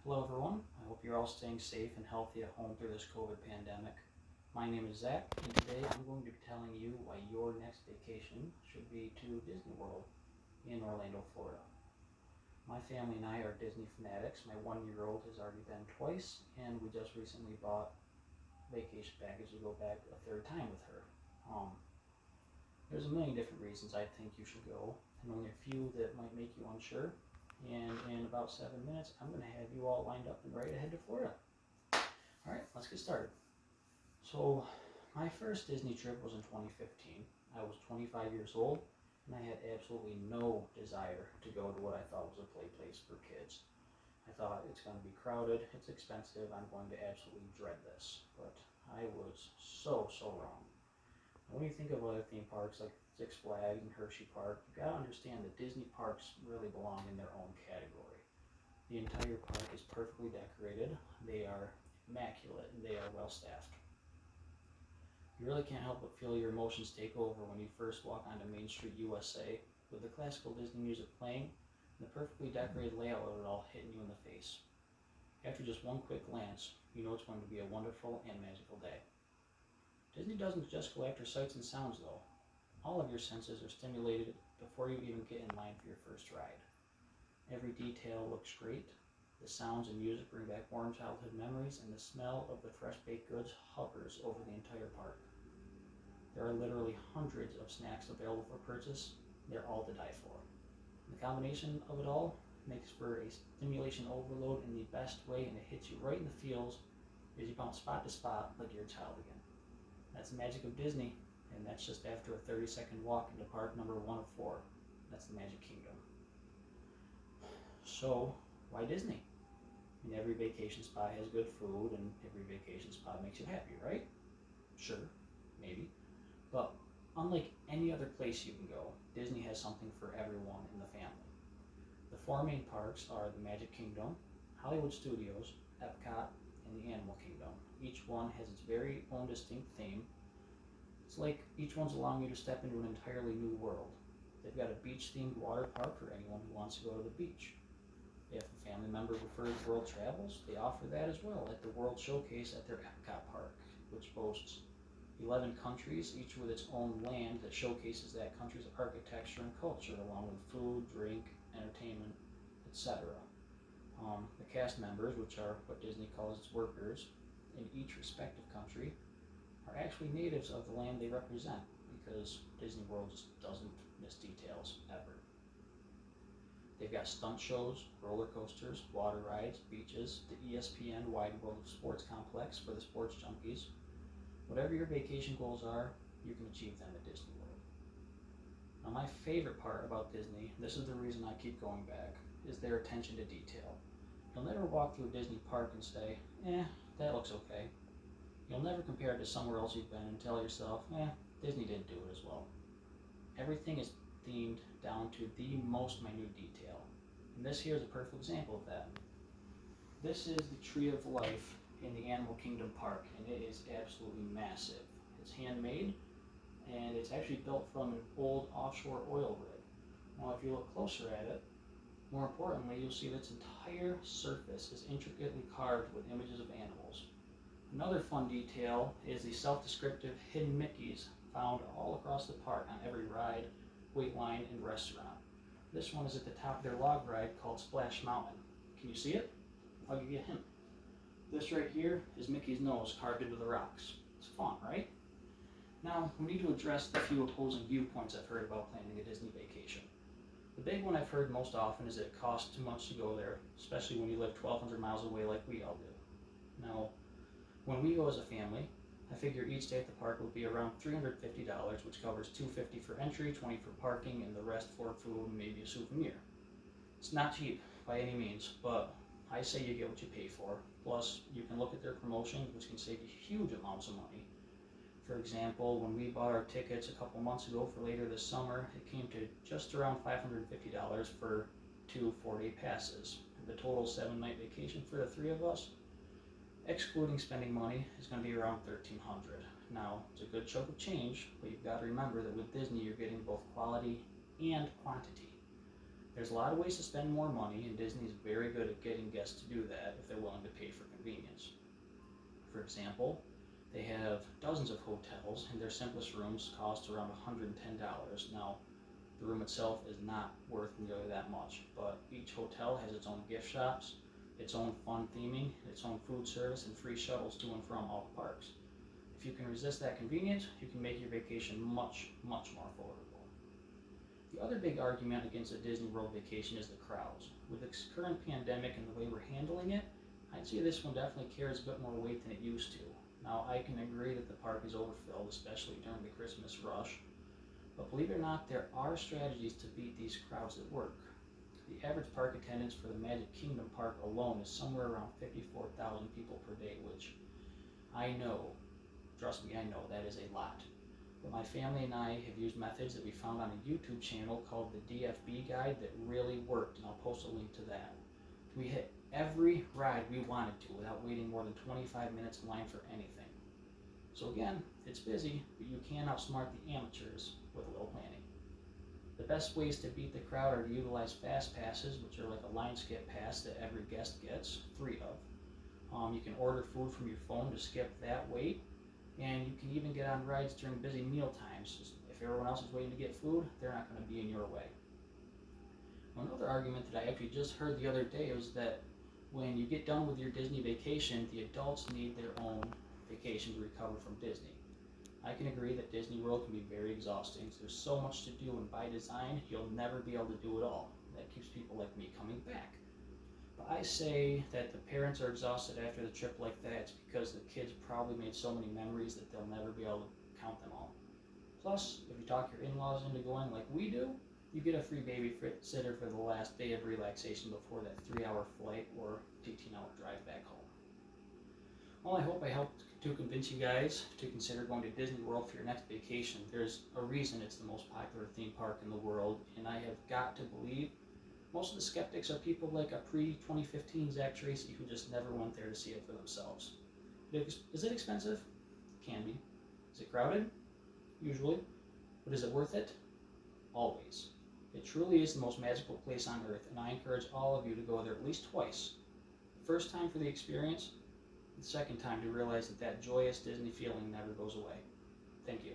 Hello, everyone. I hope you're all staying safe and healthy at home through this COVID pandemic. My name is Zach, and today I'm going to be telling you why your next vacation should be to Disney World in Orlando, Florida. My family and I are Disney fanatics. My 1-year-old has already been twice, and we just recently bought vacation package to go back a third time with her. There's a million different reasons I think you should go, and only a few that might make you unsure. And in about 7 minutes, I'm going to have you all lined up and ready to head to Florida. All right, let's get started. So, my first Disney trip was in 2015. I was 25 years old, and I had absolutely no desire to go to what I thought was a play place for kids. I thought it's going to be crowded, it's expensive, I'm going to absolutely dread this. But I was so wrong. When you think of other theme parks like Six Flags and Hershey Park, you've got to understand that Disney parks really belong in their own category. The entire park is perfectly decorated, they are immaculate, and they are well staffed. You really can't help but feel your emotions take over when you first walk onto Main Street, USA, with the classical Disney music playing and the perfectly decorated layout of it all hitting you in the face. After just one quick glance, you know it's going to be a wonderful and magical day. Disney doesn't just go after sights and sounds though. All of your senses are stimulated before you even get in line for your first ride. Every detail looks great. The sounds and music bring back warm childhood memories, and the smell of the fresh baked goods hovers over the entire park. There are literally hundreds of snacks available for purchase. They're all to die for. The combination of it all makes for a stimulation overload in the best way, and it hits you right in the feels as you bounce spot to spot like you're a child again. That's the magic of Disney, and that's just after a 30-second walk into park number 1 of 4. That's the Magic Kingdom. So, why Disney? I mean, every vacation spot has good food, and every vacation spot makes you happy, right? Sure, maybe. But unlike any other place you can go, Disney has something for everyone in the family. The 4 main parks are the Magic Kingdom, Hollywood Studios, Epcot, and the Animal Kingdom. Each one has its very own distinct theme. It's like each one's allowing you to step into an entirely new world. They've got a beach-themed water park for anyone who wants to go to the beach. If a family member prefers world travels, they offer that as well at the World Showcase at their Epcot Park, which boasts 11 countries, each with its own land that showcases that country's architecture and culture, along with food, drink, entertainment, etc. The cast members, which are what Disney calls its workers, in each respective country, are actually natives of the land they represent, because Disney World just doesn't miss details ever. They've got stunt shows, roller coasters, water rides, beaches, the ESPN Wide World of Sports complex for the sports junkies. Whatever your vacation goals are, you can achieve them at Disney World. Now, my favorite part about Disney, this is the reason I keep going back, is their attention to detail. You'll never walk through a Disney park and say, that looks okay. You'll never compare it to somewhere else you've been and tell yourself, Disney didn't do it as well. Everything is themed down to the most minute detail. And this here is a perfect example of that. This is the Tree of Life in the Animal Kingdom Park, and it is absolutely massive. It's handmade, and it's actually built from an old offshore oil rig. Now, if you look closer at it, more importantly, you'll see that its entire surface is intricately carved with images of animals. Another fun detail is the self-descriptive hidden Mickeys found all across the park on every ride, wait line, and restaurant. This one is at the top of their log ride called Splash Mountain. Can you see it? I'll give you a hint. This right here is Mickey's nose carved into the rocks. It's fun, right? Now, we need to address the few opposing viewpoints I've heard about planning a Disney vacation. The big one I've heard most often is that it costs too much to go there, especially when you live 1,200 miles away like we all do. Now, when we go as a family, I figure each day at the park will be around $350, which covers $250 for entry, $20 for parking, and the rest for food and maybe a souvenir. It's not cheap by any means, but I say you get what you pay for. Plus, you can look at their promotions, which can save you huge amounts of money. For example, when we bought our tickets a couple months ago for later this summer, it came to just around $550 for 2 4-day passes. The total 7-night vacation for the 3 of us, excluding spending money, is going to be around $1,300. Now, it's a good chunk of change, but you've got to remember that with Disney, you're getting both quality and quantity. There's a lot of ways to spend more money, and Disney's very good at getting guests to do that if they're willing to pay for convenience. For example, they have dozens of hotels, and their simplest rooms cost around $110. Now, the room itself is not worth nearly that much, but each hotel has its own gift shops, its own fun theming, its own food service, and free shuttles to and from all the parks. If you can resist that convenience, you can make your vacation much, much more affordable. The other big argument against a Disney World vacation is the crowds. With the current pandemic and the way we're handling it, I'd say this one definitely carries a bit more weight than it used to. Now, I can agree that the park is overfilled, especially during the Christmas rush, but believe it or not, there are strategies to beat these crowds that work. The average park attendance for the Magic Kingdom Park alone is somewhere around 54,000 people per day, which I know, trust me, I know that is a lot. But my family and I have used methods that we found on a YouTube channel called the DFB Guide that really worked, and I'll post a link to that. We hit every ride we wanted to without waiting more than 25 minutes in line for anything. So again, it's busy, but you can outsmart the amateurs with a little planning. The best ways to beat the crowd are to utilize fast passes, which are like a line skip pass that every guest gets, 3 of. You can order food from your phone to skip that wait, and you can even get on rides during busy meal times. If everyone else is waiting to get food, they're not going to be in your way. Another argument that I actually just heard the other day was that when you get done with your Disney vacation, the adults need their own vacation to recover from Disney. I can agree that Disney World can be very exhausting. There's so much to do, and by design, you'll never be able to do it all. That keeps people like me coming back. But I say that the parents are exhausted after the trip like that. It's because the kids probably made so many memories that they'll never be able to count them all. Plus, if you talk your in-laws into going like we do, you get a free babysitter for the last day of relaxation before that 3-hour flight or 18-hour drive back home. Well, I hope I helped to convince you guys to consider going to Disney World for your next vacation. There's a reason it's the most popular theme park in the world, and I have got to believe most of the skeptics are people like a pre-2015 Zach Tracy who just never went there to see it for themselves. Is it expensive? It can be. Is it crowded? Usually. But is it worth it? Always. It truly is the most magical place on earth, and I encourage all of you to go there at least twice. The first time for the experience, the second time to realize that joyous Disney feeling never goes away. Thank you.